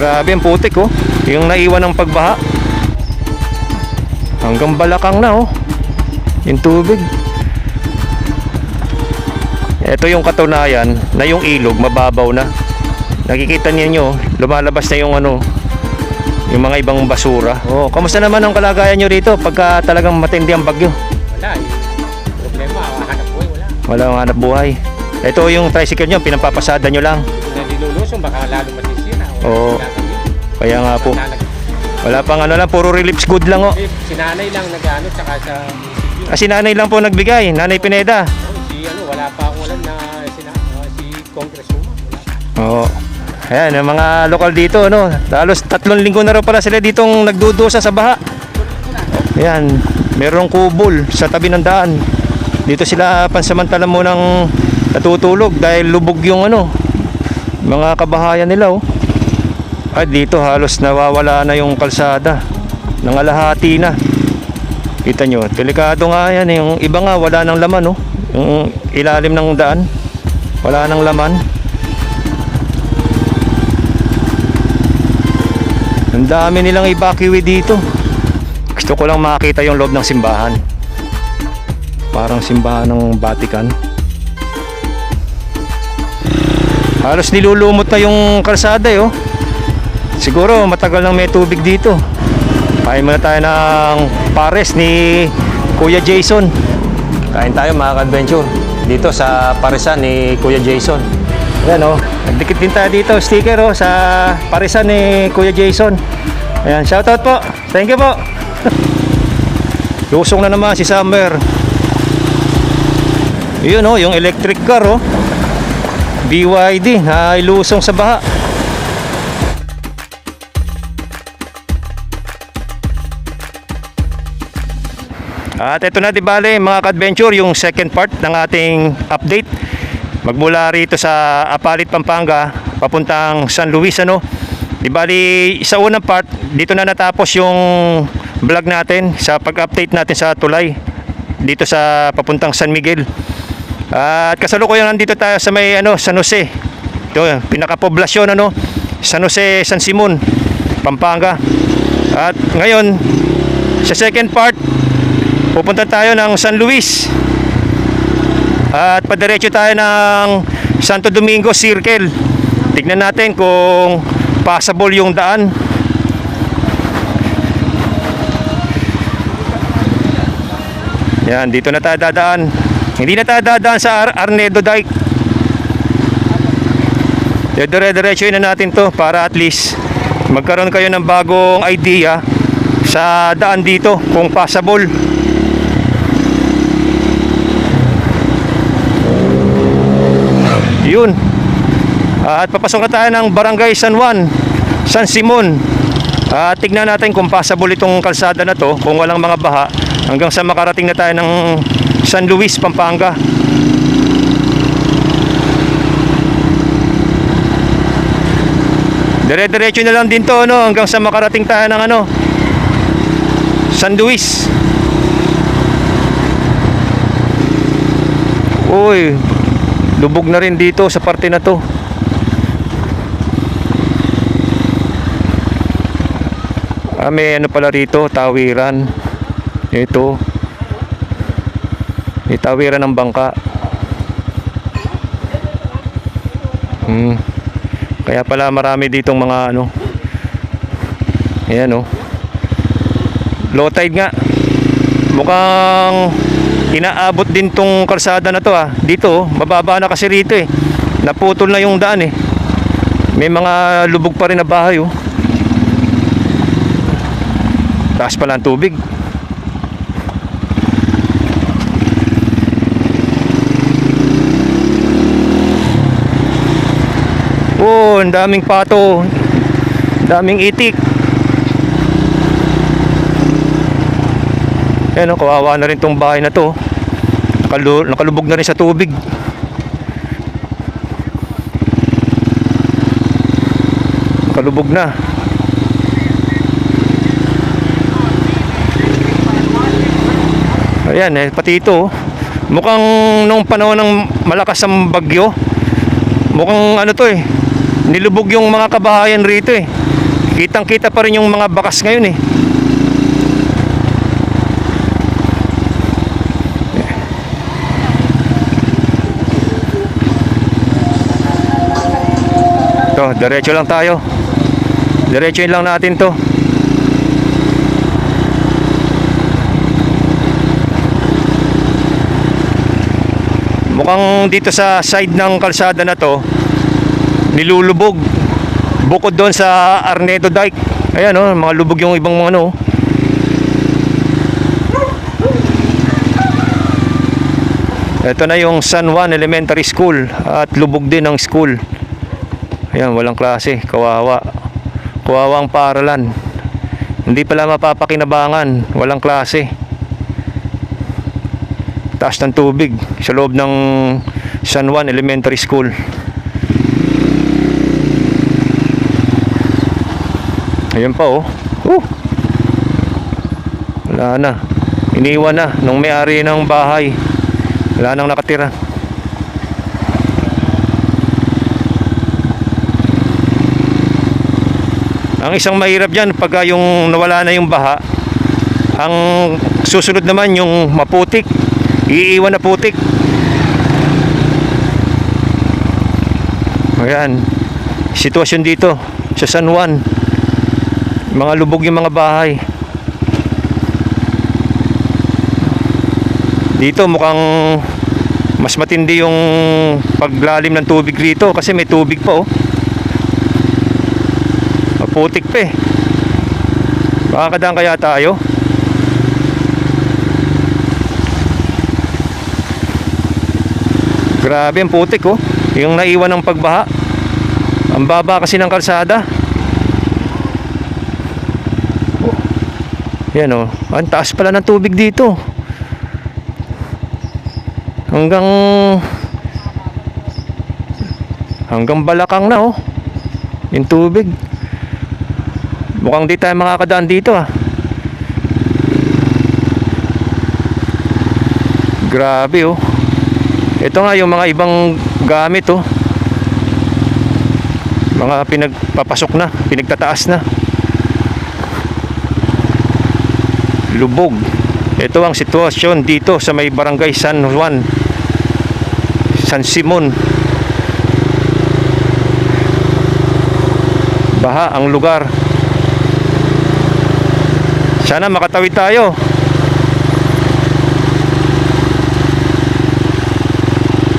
Grabe ang putik oh. Yung naiwan ng pagbaha. Hanggang balakang na oh. Yung tubig. Ito yung katunayan na yung ilog mababaw na. Nakikita niyo, lumalabas na yung ano, yung mga ibang basura. Oh, kamusta naman ang kalagayan nyo rito pagka talagang matindi ang bagyo? Wala eh. Problema, hanap buhay wala. Wala ang hanap buhay. Ito yung tricycle nyo, pinapapasada nyo lang. Nadilulusong, baka lalo masisira. Oo. Kaya nga po. Wala pang ano lang, puro reliefs good lang oh. Si nanay lang nag-ano, tsaka sa munisipyo. Si nanay lang po nagbigay, Nanay Pineda. Si ano, wala pa akong alam na si Congresswoman. Oo. Ayan, yung mga lokal dito, no? Halos 3 linggo na raw pala sila ditong nagdudusa sa baha. Ayan, merong kubol sa tabi ng daan. Dito sila pansamantala munang natutulog dahil lubog yung ano, mga kabahayan nila, oh. At dito halos nawawala na yung kalsada. Nangalahati na. Kita nyo, delikado nga yan. Yung iba nga wala nang laman, oh. Yung ilalim ng daan, wala nang laman. Ang dami nilang evacuee dito. Gusto ko lang makita yung loob ng simbahan. Parang simbahan ng Vatican. Halos nilulumot na yung kalsada oh. Siguro matagal nang may tubig dito. Kain muna tayo ng pares ni Kuya Jason. Kain tayo mga ka-adventure dito sa paresan ni Kuya Jason. Ayan oh, nagdikit din tayo dito sticker oh sa paresan ni Kuya Jason. Ayan, shoutout po. Thank you po. Lusong na naman si Summer. Yun oh, yung electric car oh. BYD na ilusong sa baha. At ito na di bale mga ka-adventure yung second part ng ating update. Magmula rito sa Apalit, Pampanga papuntang San Luis ano. Di bali sa unang part dito na natapos yung vlog natin sa pag-update natin sa tulay dito sa papuntang San Miguel. At kasalukuyan nandito tayo sa may ano San Jose. Ito pinakapoblasyon ano San Jose, San Simon, Pampanga. At ngayon sa second part pupunta tayo ng San Luis. At padiretso tayo ng Santo Domingo Circle. Tignan natin kung passable yung daan. Yan, dito na tayo dadaan. Hindi na tayo dadaan sa Arnedo Dike. Dire-diretsoin na natin to para at least magkaroon kayo ng bagong idea sa daan dito kung passable. Yun. At papasok na tayo ng Barangay San Juan, San Simon. At tignan natin kung passable itong kalsada na to, kung walang mga baha, hanggang sa makarating na tayo ng San Luis, Pampanga. Dire-diretso na lang din to no, hanggang sa makarating tayo ng ano, San Luis. Uy, lubog na rin dito sa parte na to. May ano pala rito, tawiran. Ito. May tawiran ng bangka. Kaya pala marami ditong mga ano. Ayan oh. Low tide nga. Mukhang inaabot din tong kalsada na to ah. Dito, mababa na kasi rito eh. Naputol na yung daan eh. May mga lubog pa rin na bahay oh. Taas pala ang tubig. Oh, ang daming pato. Daming itik. Ayan oh, kawawa na rin tong bahay na to. Nakalubog na rin sa tubig. Nakalubog na. Ayan eh, pati ito mukhang nung panahon ng malakas ang bagyo, mukhang ano to eh, nilubog yung mga kabahayan rito eh. Kitang kita pa rin yung mga bakas ngayon eh. To, diretso lang tayo. Diretsoin lang natin to. Mukhang dito sa side ng kalsada na to nilulubog. Bukod doon sa Arnedo Dike. Ayan oh, mga lubog yung ibang mga ano. Ito na yung San Juan Elementary School at lubog din ang school. Ayan, walang klase, kawawa. Kawawa ang paaralan. Hindi pala mapapakinabangan, walang klase. Taas ng tubig sa loob ng San Juan Elementary School. Ayan pa oh. Wala na. Iniwan na nung may-ari ng bahay. Wala nang nakatira. Ang isang mahirap dyan, pagka yung nawala na yung baha, ang susunod naman yung maputik, iiwan na putik. Ayan, sitwasyon dito sa San Juan. Mga lubog yung mga bahay. Dito mukhang mas matindi yung paglalim ng tubig rito kasi may tubig pa oh. Putik pa eh. Makakadaan kaya tayo? Grabe ang putik oh. Yung naiwan ng pagbaha. Ang baba kasi ng kalsada. Oh. Yan oh. Ang taas pala ng tubig dito. Hanggang balakang na oh. Yung tubig. Mukhang di tayo makakadaan dito ah. Grabe oh. Ito nga yung mga ibang gamit oh. Mga pinagpapasok na, pinagtataas na. Lubog. Ito ang sitwasyon dito sa may barangay San Juan, San Simon. Baha ang lugar. Sana makatawid tayo.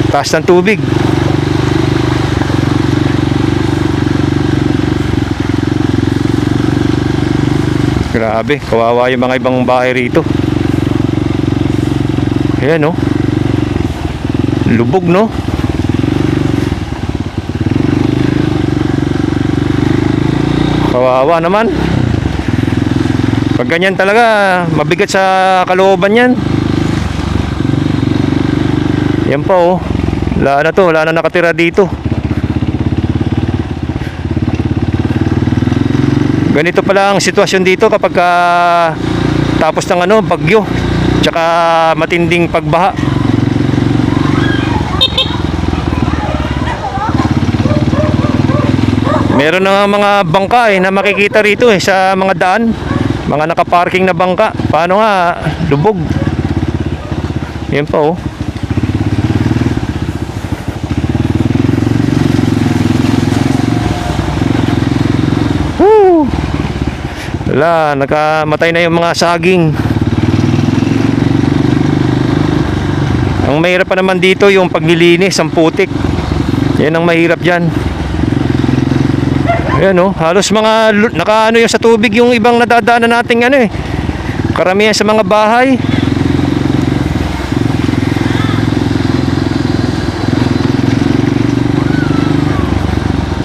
Taas ng tubig. Grabe, kawawa yung mga ibang bahay rito. Ayan oh. Lubog no. Kawawa naman. Pag ganyan talaga, mabigat sa kalooban yan. Yan pa oh. Wala na to, wala na nakatira dito. Ganito pala ang sitwasyon dito kapag tapos ng ano, bagyo. Tsaka matinding pagbaha. Meron na mga bangka na makikita rito sa mga daan. Mga nakaparking na bangka. Paano nga? Lubog. Yan pa oh. Woo! Wala, nakamatay na yung mga saging. Ang mahirap pa naman dito yung paglilinis, ang putik. Yan ang mahirap dyan. Ayan oh, halos mga nakaano yung sa tubig yung ibang nadadaanan nating ano eh. Karamihan sa mga bahay.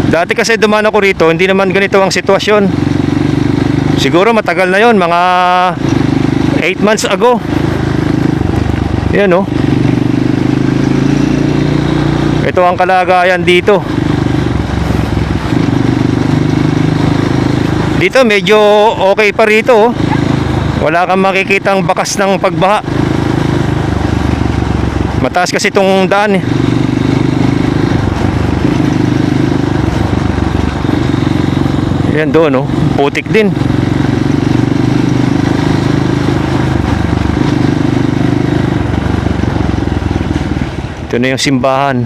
Dati kasi dumaan ako rito, hindi naman ganito ang sitwasyon. Siguro matagal na yon, mga 8 months ago. Ayan oh. Ito ang kalagayan dito. Dito medyo okay pa rito oh. Wala kang makikitang bakas ng pagbaha. Mataas kasi itong daan eh. Ayan doon, no? Putik din. Ito na yung simbahan.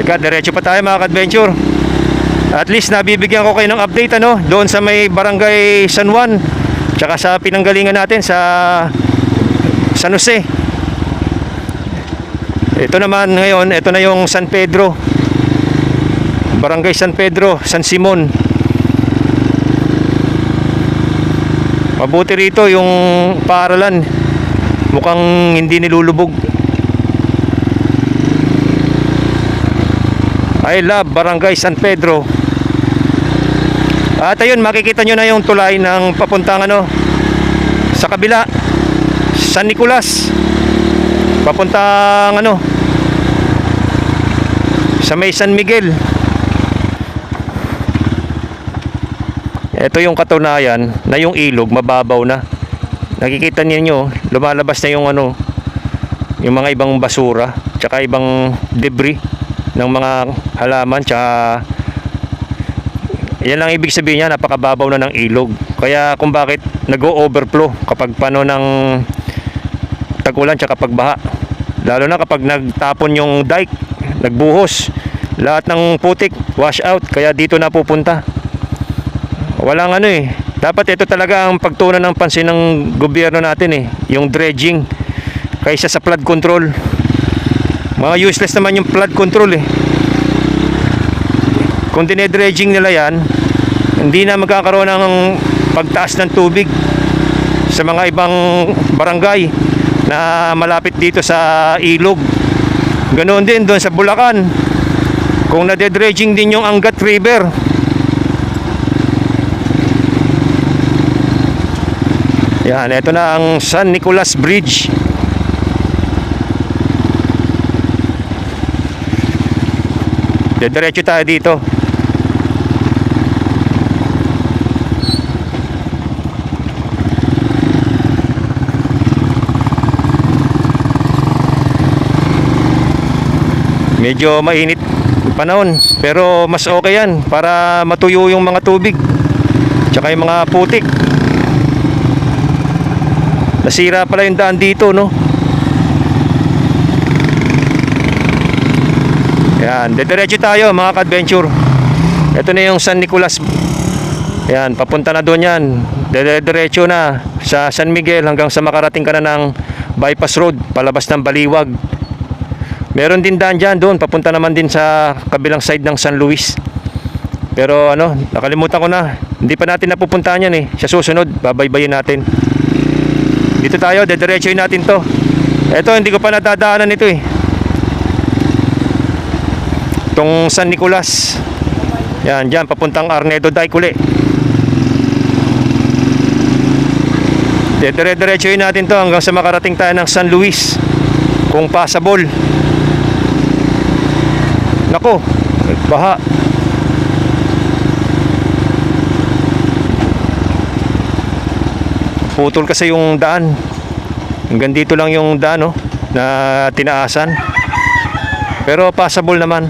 Diretso pa tayo mga ka-adventure. At least nabibigyan ko kayo ng update ano, doon sa may barangay San Juan, tsaka sa pinanggalingan natin sa San Jose. Ito naman ngayon, ito na yung San Pedro, barangay San Pedro, San Simon. Mabuti rito yung paaralan, mukhang hindi nilulubog. I love Barangay San Pedro. At ayun, makikita nyo na yung tulay ng papuntang ano, sa kabila, San Nicolas, papuntang ano, sa may San Miguel. Ito yung katunayan na yung ilog mababaw na. Nakikita niyo, lumalabas na yung ano, yung mga ibang basura, tsaka ibang debris ng mga halaman, tsaka yan lang ibig sabihin niya, napakababaw na ng ilog. Kaya kung bakit nag-o-overflow kapag pano ng tag-ulan tsaka pagbaha, lalo na kapag nagtapon yung dike, nagbuhos, lahat ng putik wash out, kaya dito na pupunta. Walang ano eh, dapat ito talaga ang pagtuunan ng pansin ng gobyerno natin eh, yung dredging kaysa sa flood control. Mga useless naman yung flood control eh. Kung dinedredging nila yan, hindi na magkakaroon ng pagtaas ng tubig sa mga ibang barangay na malapit dito sa ilog. Ganoon din doon sa Bulacan, kung nadedredging din yung Angat River. Yan, ito na ang San Nicolas Bridge. Diretso tayo dito. Medyo mainit panahon, pero mas okay yan para matuyo yung mga tubig tsaka yung mga putik. Nasira pala yung daan dito, no? Yan, diretso tayo mga ka-adventure. Ito na yung San Nicolas. Yan, papunta na doon yan. Diretso na sa San Miguel hanggang sa makarating ka na ng bypass road palabas ng Baliwag. Meron din daan dyan doon, papunta naman din sa kabilang side ng San Luis. Pero ano, nakalimutan ko na. Hindi pa natin napupuntahan yan eh. Sa susunod, babaybayin natin. Dito tayo, diretsoin natin to. Ito, hindi ko pa nadadaanan ito eh. Itong San Nicolas. Yan, dyan, papuntang Arnedo Dike uli. Diretsoin natin to hanggang sa makarating tayo ng San Luis, kung possible. Nako, baha. Putol kasi yung daan. Hanggang dito lang yung daan, no, na tinaasan. Pero possible naman.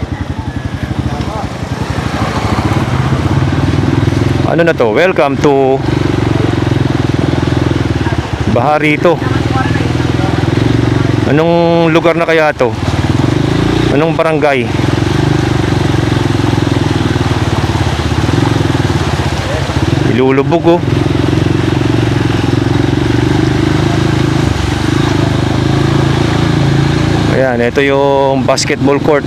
Ano na to? Welcome to baha rito. Anong lugar na kaya to? Anong barangay? Ilulubog oh. Ayan, ito yung basketball court.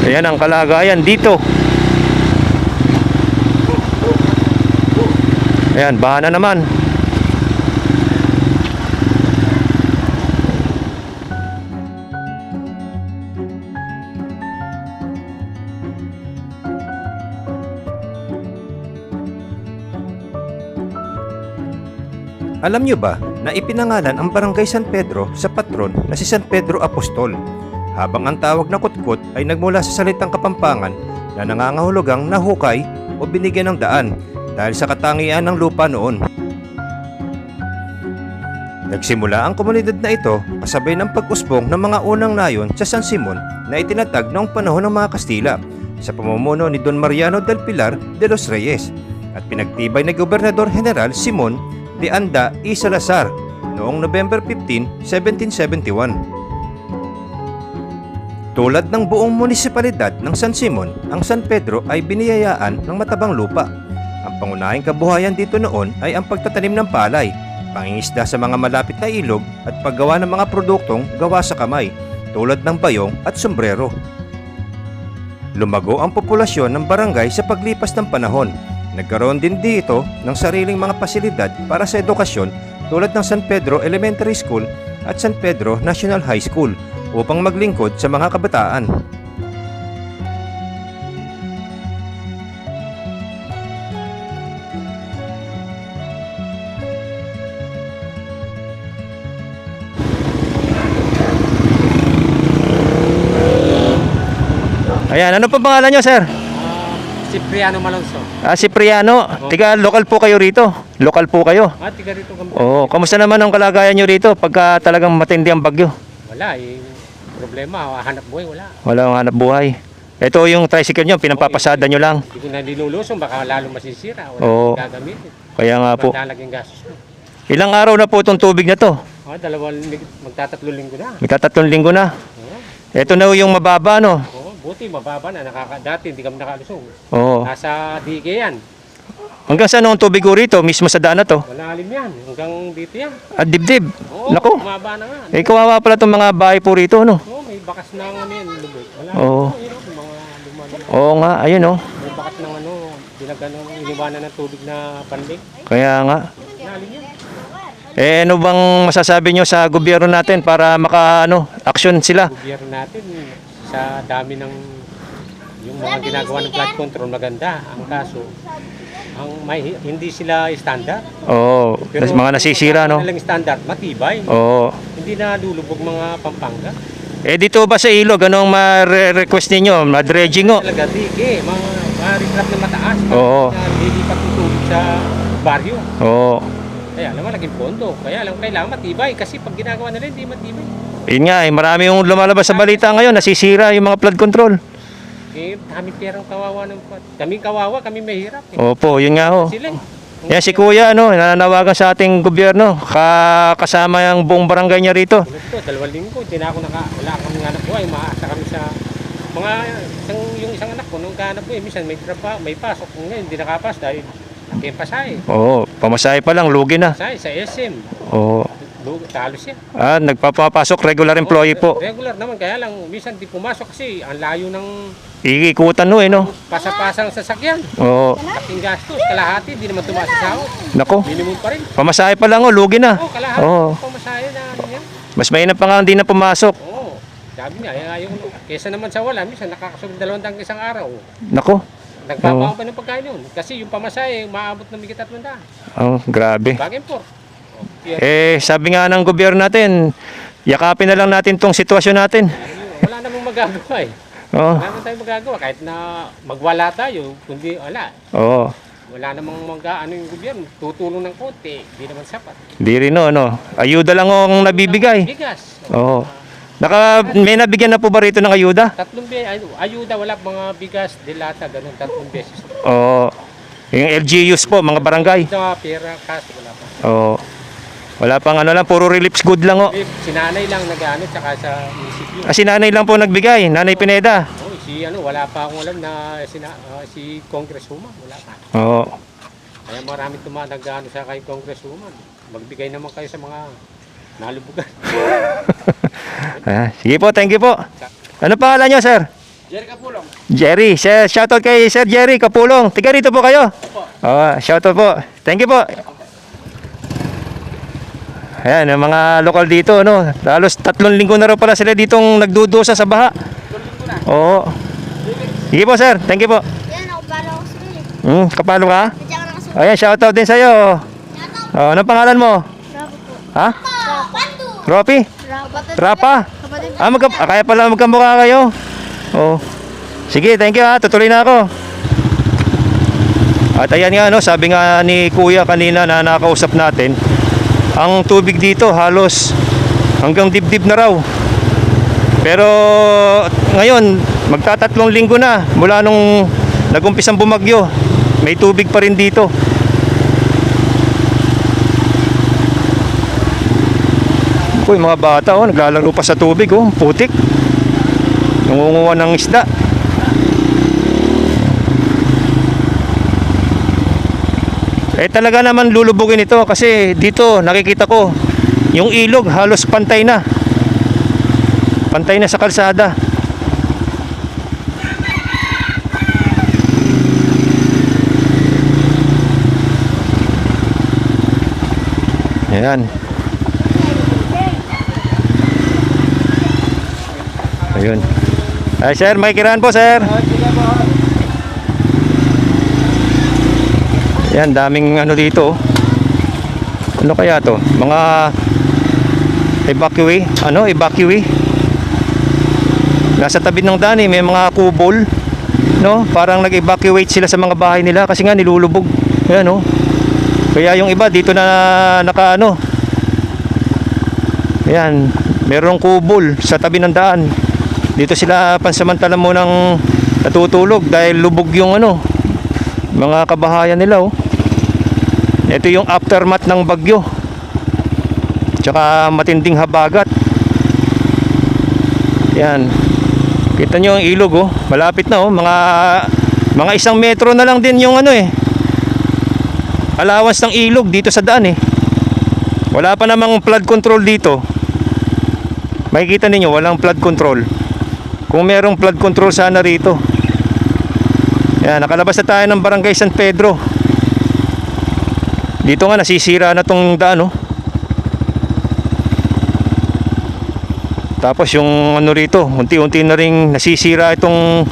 Ayan ang kalagayan dito. Ayan, baha na naman. Alam nyo ba na ipinangalan ang Barangay San Pedro sa patron na si San Pedro Apostol, habang ang tawag na kutkot ay nagmula sa salitang Kapampangan na nangangahulugang nahukay o binigyan ng daan dahil sa katangian ng lupa noon. Nagsimula ang komunidad na ito kasabay ng pag-usbong ng mga unang nayon sa San Simon na itinatag noong panahon ng mga Kastila sa pamumuno ni Don Mariano del Pilar de los Reyes at pinagtibay ni Gobernador General Simon de Anda y Salazar noong November 15, 1771. Tulad ng buong munisipalidad ng San Simon, ang San Pedro ay biniyayaan ng matabang lupa. Ang pangunahing kabuhayan dito noon ay ang pagtatanim ng palay, pangingisda sa mga malapit na ilog at paggawa ng mga produktong gawa sa kamay tulad ng bayong at sombrero. Lumago ang populasyon ng barangay sa paglipas ng panahon. Nagkaroon din dito ng sariling mga pasilidad para sa edukasyon tulad ng San Pedro Elementary School at San Pedro National High School upang maglingkod sa mga kabataan. Ayan, ano pa pangalan nyo, sir? Cipriano Malonzo. Si Priano. Tiga, local po kayo rito. Local po kayo. Tiga rito kami. Oo, kamusta naman ang kalagayan nyo rito pagka talagang matindi ang bagyo? Wala problema, hanap buhay wala. Walang hanap buhay. Ito yung tricycle nyo, pinampapasada nyo lang. Hindi ko na linulusong, baka lalo masisira. Wala Oo. gagamitin. Kaya nga po. Magdalaging gastos mo. Ilang araw na po itong tubig na to? Magtatatlong linggo na. Magtatatlong linggo na. Oo. Ito na yung mababa, no? Buti mababa na. Dati hindi kami nakalusong. Oo. Nasa dike yan. Hanggang saan ang tubig ko rito? Mismo sa daan na to? Malalim yan. Hanggang dito yan. At dibdib. Oo, Naku. bumaba na nga. Kawawa pala itong mga bahay po rito, no? Oo, may bakas na yan. Lubog. Wala. Oo. Yung mga lumalim. Oo nga, ayun, no? May bakas ng iniwanan ng tubig na panlig. Kaya nga. Malalim yan. Ano bang masasabi nyo sa gobyerno natin para action sila? Gobyerno natin sa dami ng yung mga ginagawa ng flood control maganda. Ang kaso, hindi sila standard. Oo, mga nasisira, no? Kung standard, matibay. Oo. Hindi na lulubog mga Pampanga. Dito ba sa ilog, anong ma-request ninyo? Ma-dredging, o? Talaga, dike, mga riprap na mataas. Oo. Hindi patutulog sa baryo. Oo. Kaya alam mo, naging pondo. Kaya alam, kailangan matibay. Kasi pag ginagawa nila, hindi matibay. Yun nga, marami yung lumalabas sa balita ngayon, nasisira yung mga flood control. Kami perang kawawa ng kaming kawawa, kami mahirap. Opo, yun nga ho. Sila Yan si Kuya, nananawagan sa ating gobyerno, kasama yung buong barangay niya rito. Ito, 2 linggo, hindi na ako wala kami hanap buhay, maasa kami sa mga, yung isang anak ko, nung kahanap buhay, minsan may trabaho, may pasok, ngayon hindi nakapas dahil pasahe. Oo, pamasahe pa lang, lugi na. Pasahe sa SM, Oo. talo siya. Nagpapapasok, regular employee po. Regular naman, kaya lang, minsan di pumasok kasi ang layo ng Iikutan no? pasapasang sasakyan. Oo. Aking gastos, kalahati, di naman tumaas sa sahod. Nako, Minimum pa rin. pamasahe pa lang, lugi na. Oo, kalahati. Oo. Pamasahe na yan. Mas mainam pa nga hindi na pumasok. Oo. Sabi niya, ayaw, kesa naman sa wala, minsan nakakasugod 2 tangke isang araw. Nako, Nagbabaon pa ng pagkain yun. Kasi yung pamasahe, maabot ng higit 300. grabe. Bagay po. Sabi nga ng gobyerno natin, yakapin na lang natin tong sitwasyon natin. Wala namang magagawa eh. Oo. Wala naman tayong magagawa. Kahit na magwala tayo, kundi wala. Oo. Wala namang yung gobyerno. Tutulong ng konti, hindi naman sapat. Di rin ayuda lang ang nabibigay. Bigas. Oo. May nabigyan na po ba rito ng ayuda? 3 beses. Ayuda, wala mga bigas, dilata, ganun, 3 beses. Oo. Yung LGUs po, mga barangay. Ito, pera, cash, wala pa. Oo. Wala pang puro reliefs good lang o. Si nanay lang nag-ano, tsaka sa munisipyo. Si nanay lang po nagbigay, Nanay Pineda. Wala pa akong alam na si Congresswoman, wala pa. Oo. Kaya marami nag-ano sa kay Congresswoman. Magbigay naman kayo sa mga nalubugan. Sige po, thank you po. Ano pangalan nyo, sir? Jerry Kapulong. Jerry. Shoutout kay Sir Jerry Kapulong. Tiga rito po kayo. Shoutout po. Thank you po. Ayan, yung mga lokal dito, Halos 3 linggo na raw pala sila ditong nagdudusa sa baha. 3 linggo na. Oo. Sige po, sir. Thank you po. Yan, nakapalo ako sa'yo eh. Kapalo ka? Nandiyan ka nakasulat. Ayan, shoutout din sa'yo. Anong pangalan mo? Rapo po. Ha? Rapo. Ropi? Rapo. Rapa? Kapatid. Kaya pala magkamukha kayo. Oo. Sige, thank you ha. Tutuloy na ako. At ayan nga, no, sabi nga ni Kuya kanina na nakausap natin, ang tubig dito halos hanggang dibdib na raw. Pero ngayon, magtatatlong linggo na mula nung nagumpisang bumagyo. May tubig pa rin dito. Uy, mga bata, oh, naglalaro pa sa tubig, oh, putik. Nangunguha ng isda. Talaga naman lulubugin ito kasi dito nakikita ko yung ilog halos pantay na. Pantay na sa kalsada. Ayan. Ayun. Ay sir, may kiraan po sir. Yan, daming ano dito. Ano kaya to? Mga evacuee. Nasa tabi ng daan may mga kubol, no? Parang nag-evacuate sila sa mga bahay nila kasi nga nilulubog. Ayan, no? Kaya yung iba dito na nakaano. Ayan, merong kubol sa tabi ng daan. Dito sila pansamantala munang natutulog dahil lubog yung ano, mga kabahayan nila, oh. Ito yung aftermath ng bagyo. Tsaka matinding habagat. Yan. Kita nyo ang ilog, oh. Malapit na, oh. Mga 1 metro na lang din yung ano allowance ng ilog dito sa daan, Wala pa namang flood control dito. Makikita ninyo, walang flood control. Kung merong flood control sana rito. Yan, nakalabas na tayo ng Barangay San Pedro. Dito nga nasisira na tong daan, oh. Tapos yung ano rito, unti-unti na ring nasisira itong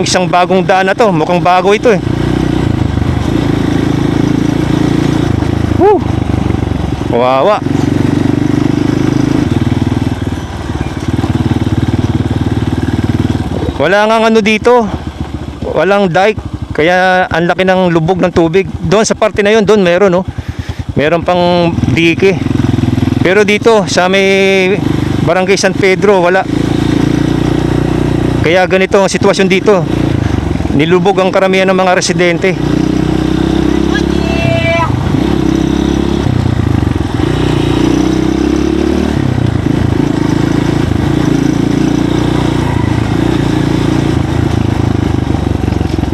isang bagong daan na to. Mukhang bago ito, Woo! Kawawa. Wala nga ano dito. Walang dike. Kaya ang laki ng lubog ng tubig. Doon sa parte na yun, doon meron, no? Meron pang dike. Pero dito sa may Barangay San Pedro, wala. Kaya ganito ang sitwasyon dito. Nilubog ang karamihan ng mga residente.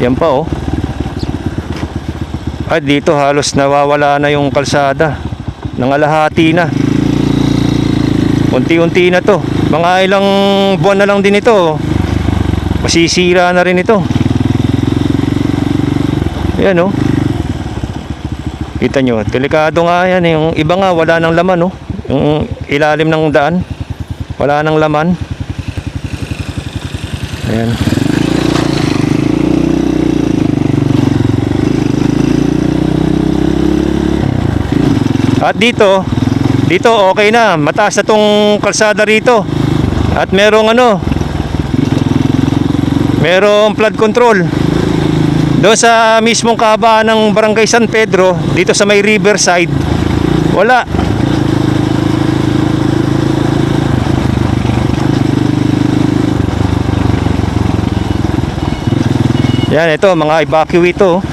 Yan pa, oh. At dito halos nawawala na yung kalsada. Nangalahati na. Unti-unti na to. Mga ilang buwan na lang din ito. Masisira na rin ito. Yan, oh. Kita nyo, delikado nga yan. Yung iba nga wala nang laman, oh. Yung ilalim ng daan, wala nang laman. Ayan. At dito okay na, mataas na tong kalsada rito. At merong flood control. Doon sa mismong kahabaan ng Barangay San Pedro, dito sa may riverside, wala. Yan, ito mga evacuee to.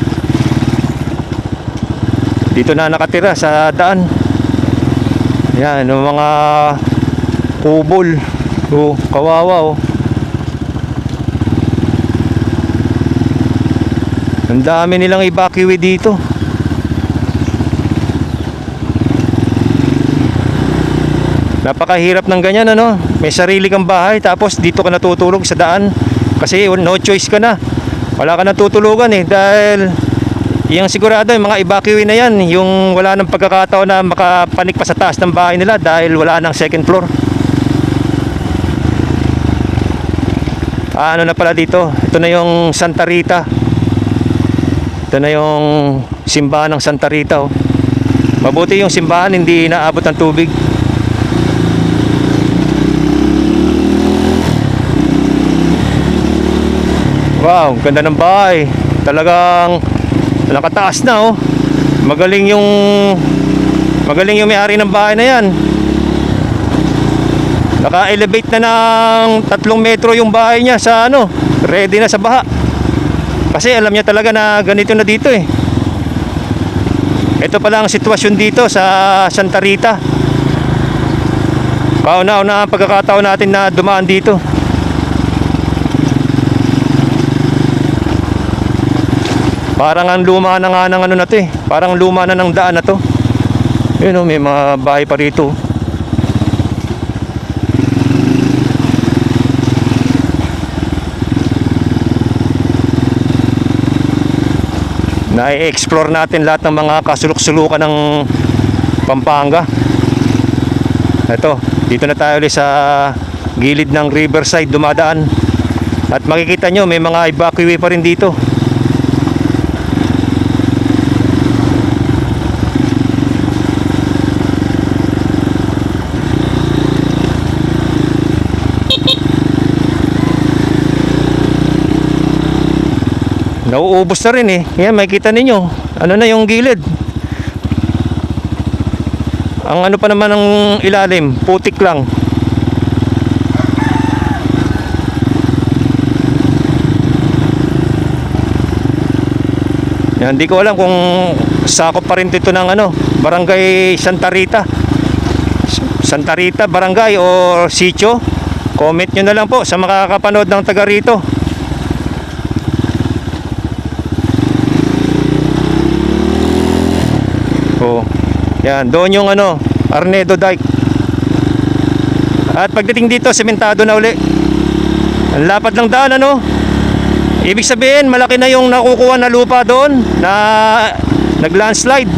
Dito na nakatira sa daan. Yan, yung mga kubol. Oh, kawawa, oh. Ang dami nilang evacuee dito. Napakahirap ng ganyan, ano? May sarili kang bahay tapos dito ka natutulog sa daan kasi no choice ka na. Wala ka natutulugan dahil yung sigurado yung mga evacuee na yan, yung wala nang pagkakataon na makapanik pa sa taas ng bahay nila dahil wala nang second floor. Ano na pala dito? Ito na yung Santa Rita. Ito na yung simbahan ng Santa Rita, oh. Mabuti yung simbahan hindi naabot ng tubig. Wow, ganda ng bahay. Talagang nakataas na oh. Magaling yung may-ari ng bahay na yan. Naka-elevate na ng 3 metro yung bahay niya sa ano, ready na sa baha. Kasi alam niya talaga na ganito na dito eh. Ito pala ang sitwasyon dito sa Santa Rita. Kauna-una ang pagkakataon natin na dumaan dito. Parang ang luma na nga ng ano na to eh. Parang luma na ng daan na to. Yun oh, may mga bahay pa rito. Na-explore natin lahat ng mga kasulok-sulukan ng Pampanga. Ito, dito na tayo ulit sa gilid ng Riverside dumadaan. At makikita nyo may mga evacuee pa rin dito. Nauubos na rin eh. Yan, makikita ninyo. Ano na yung gilid. Ang ano pa naman ng ilalim, putik lang. Yan, hindi ko alam kung sakop pa rin dito ng ano, Barangay Santa Rita. Santa Rita, barangay o sitio. Comment nyo na lang po sa makakapanood ng taga rito. Oh, yan, doon yung ano, Arnedo Dike. At pagdating dito, sementado na uli. Ang lapad ng daan, ano? Ibig sabihin, malaki na yung nakukuha na lupa doon na nag-landslide.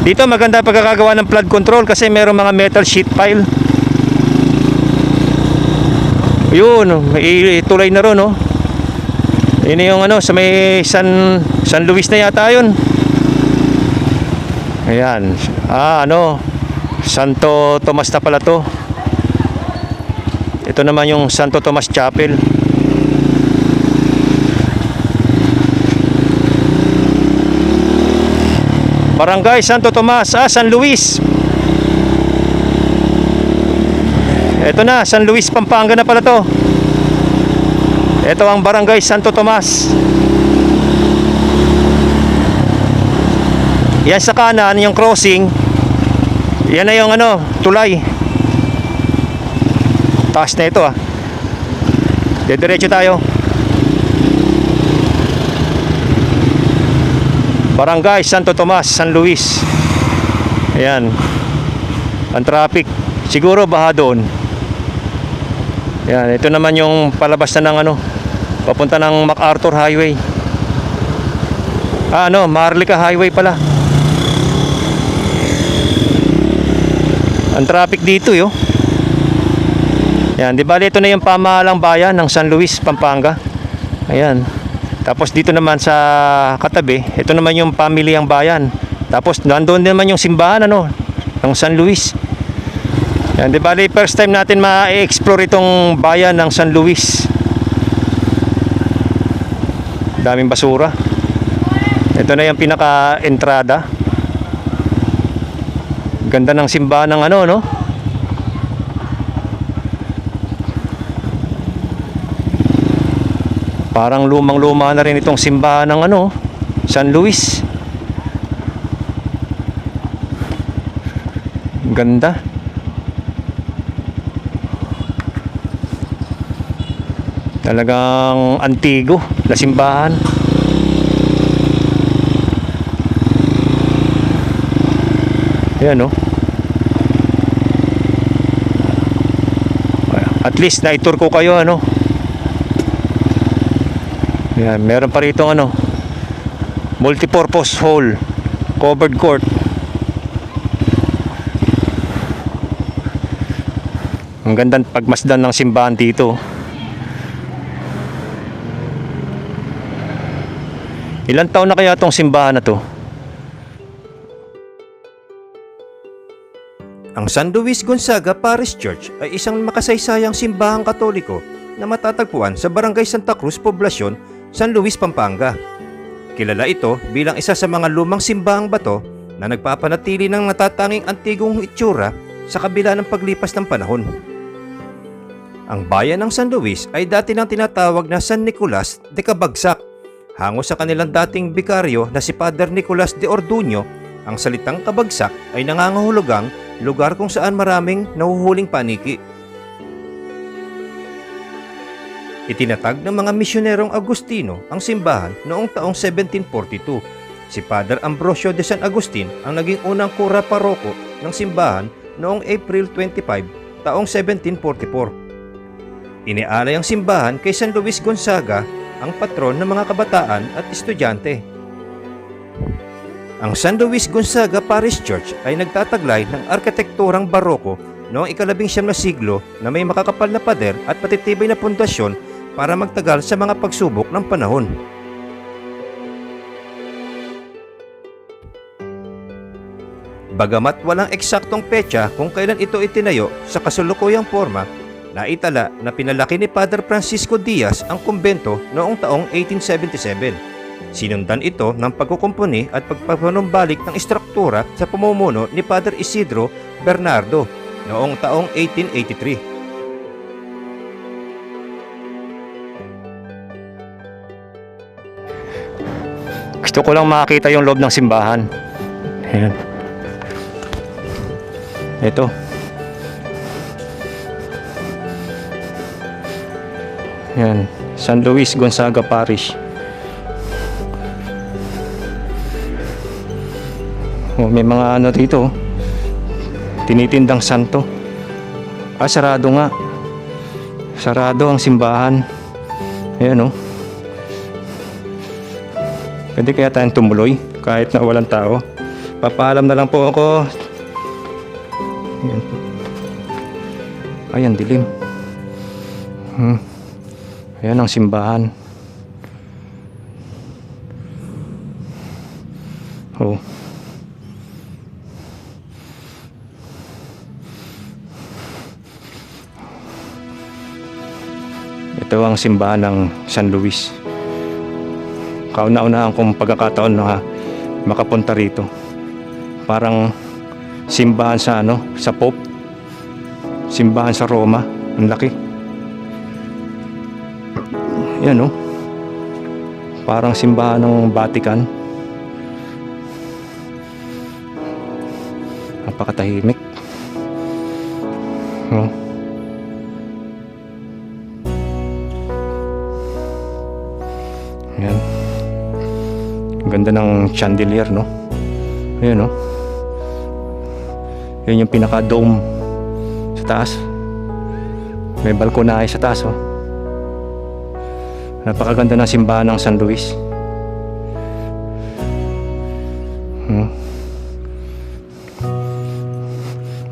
Dito maganda pagkakagawa ng flood control kasi mayroong mga metal sheet pile. Yun, may tulay na ron, oh. Yun yung ano, sa may San Luis na yata yun. Ayan. Ano, Santo Tomas na pala to. Ito naman yung Santo Tomas Chapel. Barangay Santo Tomas, San Luis. Ito na, San Luis, Pampanga na pala to. Ito ang Barangay Santo Tomas. Yan sa kanan, yung crossing. Yan na yung ano, tulay. Taas na ito ah. Diretso tayo. Barangay Santo Tomas, San Luis. Ayan. Ang traffic. Siguro baha doon. Ayan, ito naman yung palabas na ng ano, papunta ng MacArthur Highway. Ano, Maharlika Highway pala. Ang traffic dito yo. Yan, di ba ito na yung pamahalang bayan ng San Luis, Pampanga. Ayan. Tapos dito naman sa katabi, ito naman yung pamilyang bayan. Tapos nandoon naman yung simbahan ano ng San Luis. Yan, di ba first time natin ma-explore itong bayan ng San Luis. Daming basura. Ito na yung pinaka-entrada. Ganda ng simbahan ng ano, no? Parang lumang-luma na rin itong simbahan ng ano, San Luis. Ganda. Talagang antigo na simbahan. Ayan, no? At least na-tour ko kayo ano. Yan, meron pa rito ano, multipurpose hall, covered court. Ang gandang pagmasdan ng simbahan dito. Ilang taon na kaya tong simbahan na to? Ang San Luis Gonzaga Parish Church ay isang makasaysayang simbahang Katoliko na matatagpuan sa Barangay Santa Cruz, Poblacion, San Luis, Pampanga. Kilala ito bilang isa sa mga lumang simbahang bato na nagpapanatili ng natatanging antigong itsura sa kabila ng paglipas ng panahon. Ang bayan ng San Luis ay dati nang tinatawag na San Nicolas de Cabagsac. Hango sa kanilang dating bikaryo na si Father Nicolas de Orduño, ang salitang Cabagsac ay nangangahulugang lugar kung saan maraming nahuhuling paniki. Itinatag ng mga misyonerong Agustino ang simbahan noong taong 1742. Si Father Ambrosio de San Agustin ang naging unang kura paroko ng simbahan noong April 25, taong 1744. Inialay ang simbahan kay San Luis Gonzaga, ang patron ng mga kabataan at estudyante. Ang San Luis Gonzaga Parish Church ay nagtataglay ng arkitekturang baroko noong ika-19 na siglo na may makakapal na pader at patitibay na pundasyon para magtagal sa mga pagsubok ng panahon. Bagamat walang eksaktong petsa kung kailan ito itinayo sa kasulukuyang forma, naitala na pinalaki ni Father Francisco Diaz ang kumbento noong taong 1877. Sinundan ito ng pagkukumpuni at pagpapanumbalik ng istruktura sa pamumuno ni Father Isidro Bernardo noong taong 1883. Gusto ko lang makita yung loob ng simbahan. Ayan. Ito. Yan, San Luis Gonzaga Parish. Oh, may mga ano dito. Tinitindang santo. Ah, sarado nga. Sarado ang simbahan. Ayan, oh. Pwede kaya tayong tumuloy kahit na walang tao. Papaalam na lang po ako. Ayan po. Ayan, dilim. Ayan ang simbahan. Oh. Ito ang simbahan ng San Luis. Kauna-unahan kong pagkakataon na makapunta rito. Parang simbahan sa sa Pope. Simbahan sa Roma. Ang laki. Yan, oh. Parang simbahan ng Vatican. Napakatahimik. Oh. Yan. Ganda ng chandelier, no? Ayan, oh. Yan yung pinaka-dome sa taas. May balkonahe sa taas, oh. Napakaganda ng simbahan ng San Luis.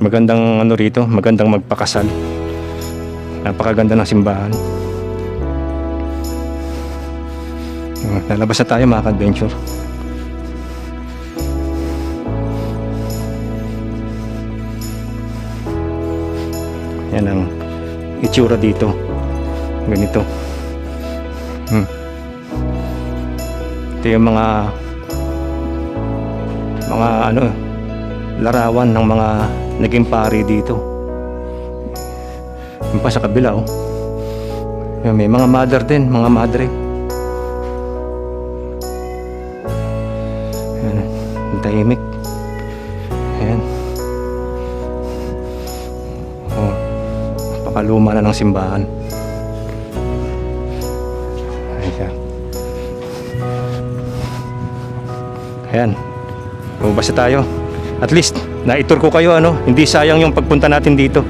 Magandang rito, magandang magpakasal. Napakaganda ng simbahan. Lalabas na tayo mga ka-adventure. Yan ang itsura dito. Ganito. Ito yung mga larawan ng mga naging pari dito. Yung pa sa kabila, oh. Yan, may mga mother din, mga madre. Yan, ang tahimik. Ayan. Oh, napakaluma na ng simbahan. Ayan, lumabas na tayo. At least, naitur ko kayo, hindi sayang yung pagpunta natin dito.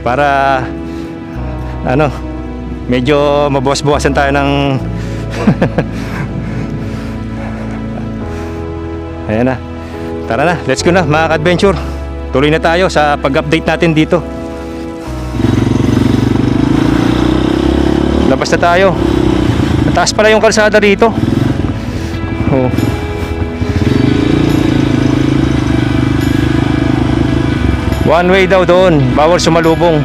Para, medyo mabawas-bawasan tayo ng... Ayan na. Tara na, let's go na mga ka-adventure. Tuloy na tayo sa pag-update natin dito. Labas na tayo. Mataas pala yung kalsada dito. Oh. One way daw doon, bawal sumalubong.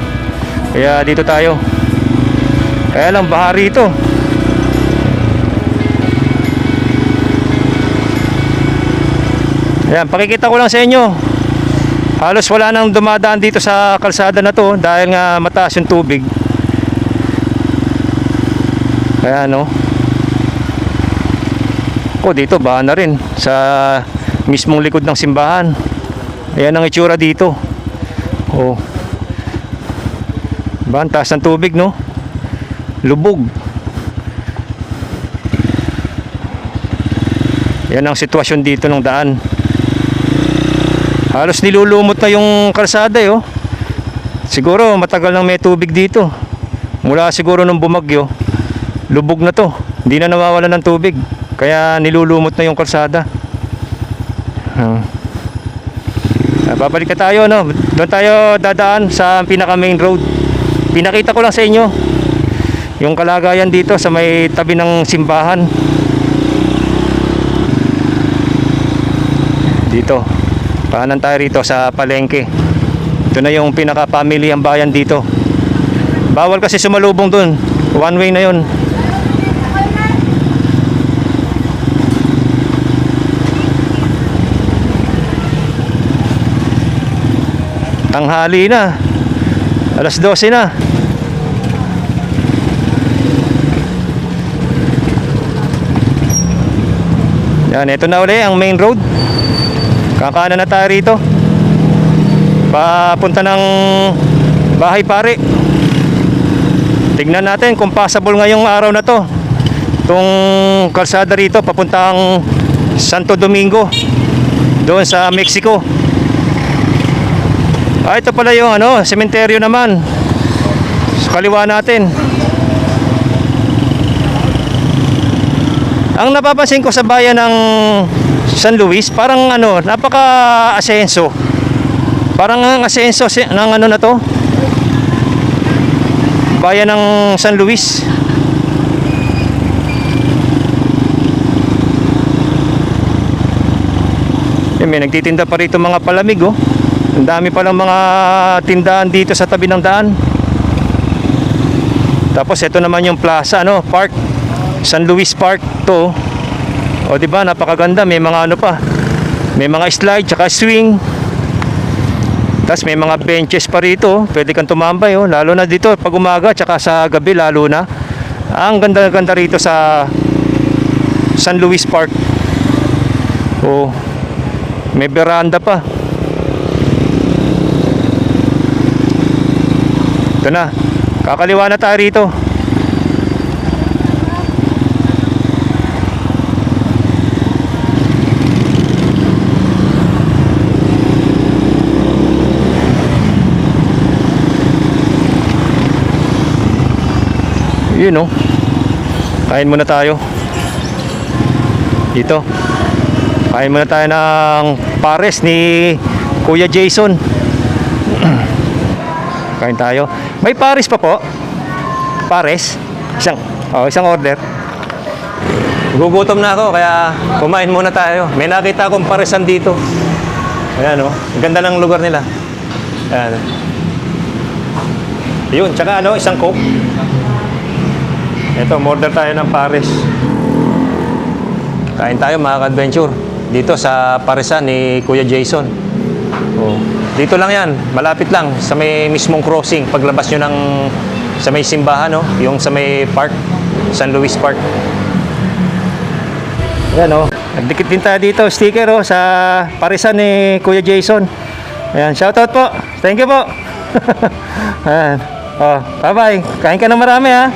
Kaya dito tayo. Kaya lang baha rito. Ayan, pakikita ko lang sa inyo. Halos wala nang dumadaan dito sa kalsada na to dahil nga mataas yung tubig. Kaya no. Dito baha na rin sa mismong likod ng simbahan. Ayan ang itsura dito. Oh. Ba, ang taas ng tubig, no? Lubog. Yan ang sitwasyon dito ng daan. Halos nilulumot na yung kalsada, oh. Siguro matagal nang may tubig dito. Mula siguro nung bumagyo, lubog na to. Hindi na nawawalan ng tubig. Kaya nilulumot na yung kalsada. Babalik na tayo, no? Doon tayo dadaan sa pinaka main road. Pinakita ko lang sa inyo yung kalagayan dito sa may tabi ng simbahan. Dito. Kanan tayo rito sa palengke. Ito na yung pinaka family ang bayan dito. Bawal kasi sumalubong doon. One way na yun. Tanghali na. Alas 12 na. Yan, ito na uli ang main road. Kakanan na tayo rito. Papunta ng Bahay Pare. Tignan natin kung passable ngayong araw na to. Itong kalsada rito papuntang Santo Domingo, doon sa Mexico. Ito pala yung sementeryo naman sa kaliwa natin. Ang napapansin ko sa bayan ng San Luis, parang napaka-asenso. Parang ang asenso ng na to, bayan ng San Luis. May nagtitinda pa rito mga palamig, oh. Ang dami palang mga tindahan dito sa tabi ng daan. Tapos ito naman yung plaza, park. San Luis Park to. O di ba, napakaganda, may mga pa. May mga slide tsaka swing. Tapos may mga benches pa rito, pwede kang tumambay, oh. Lalo na dito pag umaga tsaka sa gabi lalo na. Ang ganda-ganda rito sa San Luis Park. Oh. May veranda pa. Ito na. Kakaliwa na tayo rito. Yun, oh. Kain muna tayo. Dito. Kain muna tayo ng pares ni Kuya Jason. Kain tayo. May pares pa po. Pares. Isang order. Gugutom na ako kaya kumain muna tayo. May nakita akong paresan dito. Ayan, oh. Ang ganda ng lugar nila. Ayan. Yun, tsaka isang coke. Ito, order tayo ng pares. Kain tayo mga ka-adventure. Dito sa paresan ni Kuya Jason. Oh. Dito lang yan, malapit lang sa may mismong crossing paglabas nyo ng sa may simbahan, yung sa may park, San Luis Park. Ayan, nagdikit din tayo dito sticker sa paresan ni Kuya Jason. Ayan, shoutout po, thank you po. Ayan. Bye bye, kain ka na marami, ha.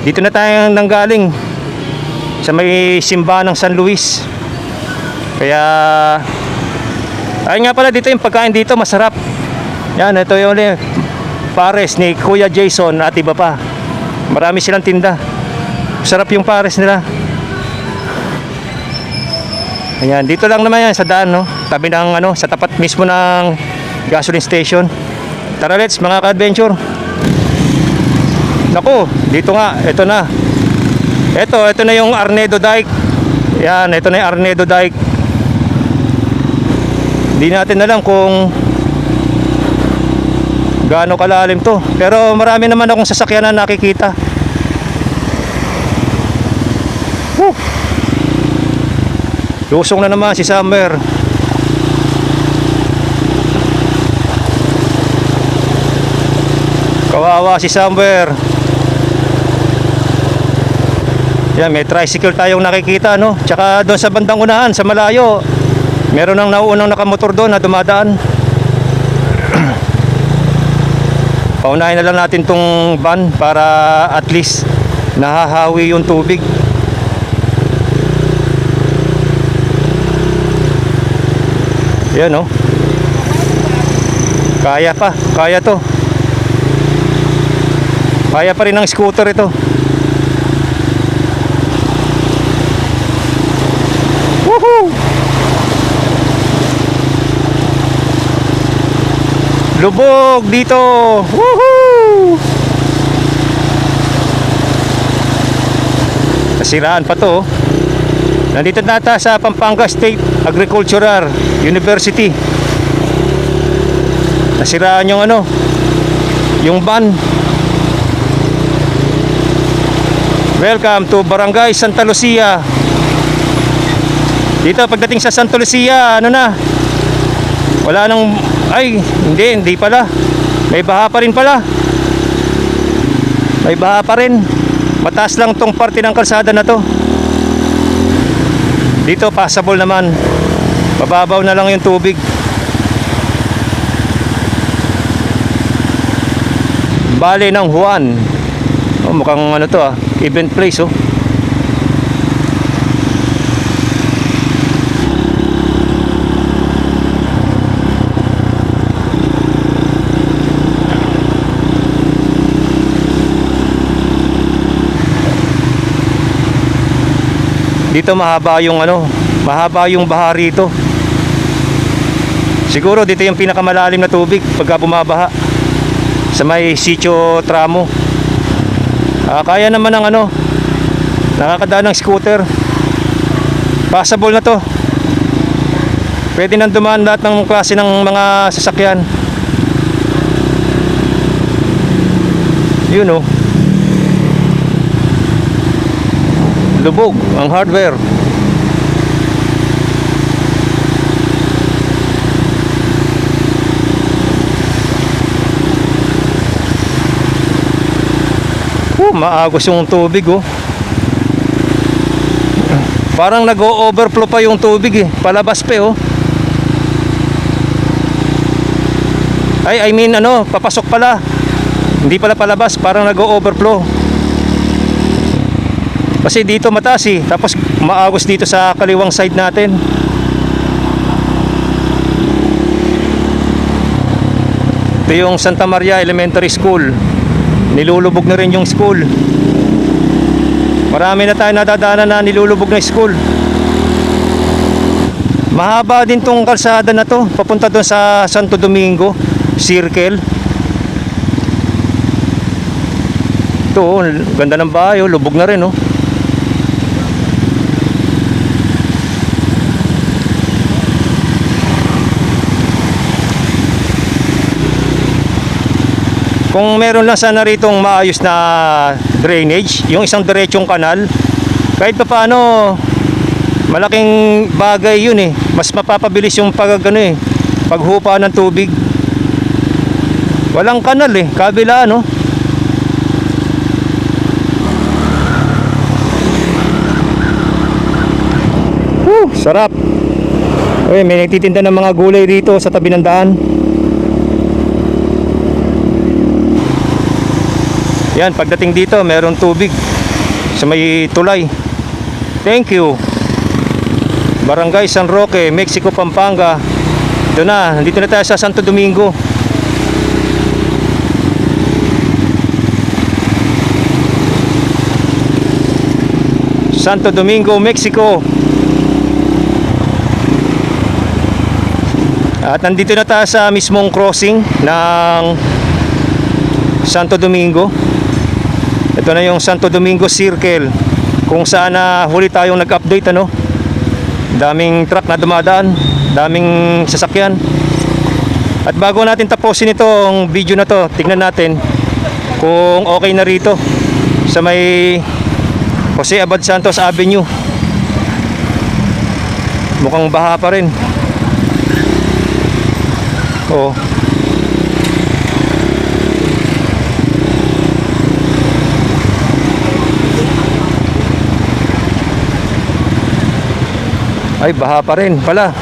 Dito na tayo nanggaling sa may simbahan ng San Luis. Kaya ayun nga pala, dito yung pagkain dito masarap. Yan, ito yung pares ni Kuya Jason at iba pa. Marami silang tinda. Sarap yung pares nila. Ayan, dito lang naman yan sa daan, tabi ng sa tapat mismo ng gasoline station. Tara, let's mga ka-adventure. Naku, dito nga, ito na. Ito na yung Arnedo Dike. Yan, ito na yung Arnedo Dike. Hindi natin alam kung gaano kalalim to. Pero marami naman akong sasakyan na nakikita. Woo! Lusong na naman si Summer. Kawawa si Summer. Yan, may tricycle tayong nakikita, no? Tsaka doon sa bandang unahan, sa malayo, meron nang nauunang nakamotor doon na dumadaan. Paunahin na lang natin tong van para at least nahahawi yung tubig. Yan, no? Kaya pa, kaya to. Kaya pa rin ng scooter ito. Woohoo! Lubog dito. Woohoo! Nasiraan pa to. Nandito nata sa Pampanga State Agricultural University. Nasiraan yung ano, yung van. Welcome to Barangay Santa Lucia. Dito pagdating sa Santa Lucia, ano na? Wala nang, ay, hindi pala. May baha pa rin pala. May baha pa rin. Mataas lang tong parte ng kalsada na to. Dito passable naman. Mababaw na lang yung tubig. Bale ng Juan. Oh, mukhang ano to event place oh. Dito mahaba yung ano, mahaba yung baha rito. Siguro dito yung pinakamalalim na tubig pagka bumabaha sa may sitio tramo. Kaya naman ng ano, nakakadaan ng scooter. Passable na to. Pwede nang dumaan lahat ng klase ng mga sasakyan. Yun oh. Lubog ang hardware. Maagos yung tubig oh. Parang nag-o-overflow pa yung tubig eh. Palabas pa oh. I mean ano, papasok pala. Hindi pala palabas, parang nag-o-overflow. Kasi dito mataas eh. Tapos maagos dito sa kaliwang side natin. Ito yung Santa Maria Elementary School. Nilulubog na rin yung school. Marami na tayo nadadaanan na nilulubog na school. Mahaba din tong kalsada na to papunta doon sa Santo Domingo Circle. Ito oh, ganda ng bahay oh, lubog na rin oh. Kung meron lang sana ritong maayos na drainage, yung isang diretsong kanal, kahit pa paano malaking bagay yun eh. Mas mapapabilis yung paghupa ng tubig. Walang kanal eh, kabila no. Sarap. Uy, may nagtitinda ng mga gulay dito sa tabi ng daan. Yan, pagdating dito, meron tubig sa may tulay. Thank you. Barangay San Roque, Mexico, Pampanga. Ito na, nandito na tayo sa Santo Domingo. Santo Domingo, Mexico. At nandito na tayo sa mismong crossing ng Santo Domingo. Ito na yung Santo Domingo Circle, kung saan huli tayong nag-update ano. Daming truck na dumadaan, daming sasakyan. At bago natin tapusin itong video na to, tignan natin kung okay na rito sa may Jose Abad Santos Avenue. Mukhang baha pa rin. Oo. Ay, baha pa rin pala.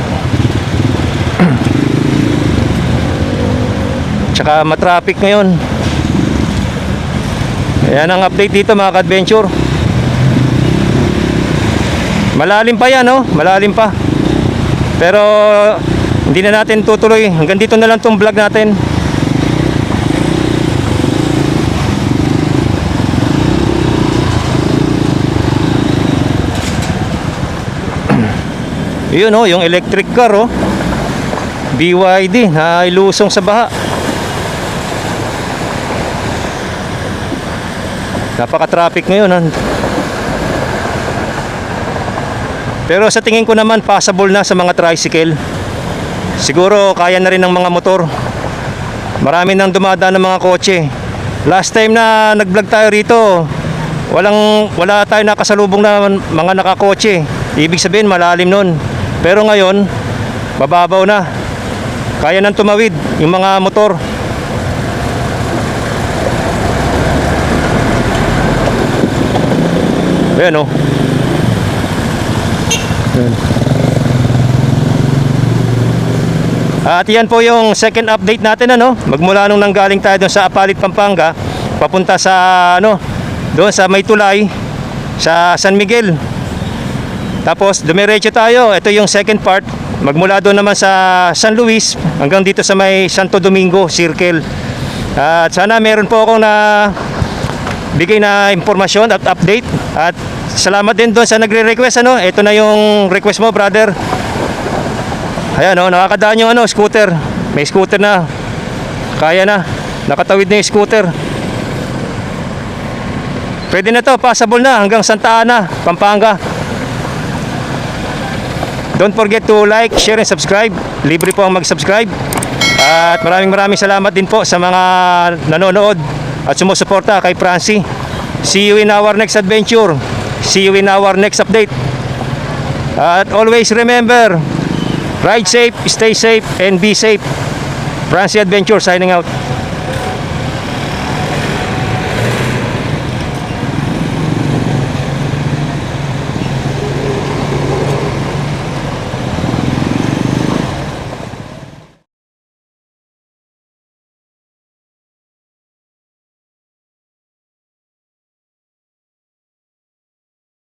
Tsaka matraffic ngayon. Ayan ang update dito mga ka-adventure. Malalim pa yan, no? Malalim pa. Pero hindi na natin tutuloy. Hanggang dito na lang tong vlog natin. Yun, oh, yung electric car, oh. BYD na ilusong sa baha. Napaka-traffic ngayon, ah. Pero sa tingin ko naman passable na sa mga tricycle. Siguro kaya na rin ng mga motor. Marami nang dumadaan ng mga kotse. Last time na nag-vlog tayo rito, wala tayo nakasalubong na mga nakakotse. Ibig sabihin malalim nun. Pero ngayon, bababaw na. Kaya nang tumawid yung mga motor. Ayan, oh. Ayan. At yan po yung second update natin, ano? Magmula nung nanggaling tayo doon sa Apalit, Pampanga, papunta sa doon sa Maytulay, sa San Miguel. Tapos dumiretso tayo. Ito yung second part. Magmula doon naman sa San Luis hanggang dito sa may Santo Domingo Circle. At sana meron po akong na bigay na impormasyon at update. At salamat din doon sa nagre-request, ano. Ito na yung request mo, brother. Ayan, oh, nakakadaan yung scooter. May scooter na. Kaya na. Nakatawid na yung scooter. Pwede na to, passable na hanggang Santa Ana, Pampanga. Don't forget to like, share, and subscribe. Libre po ang mag-subscribe. At maraming salamat din po sa mga nanonood at sumusuporta kay Francie. See you in our next adventure. See you in our next update. At always remember, ride safe, stay safe, and be safe. Francie Adventure signing out.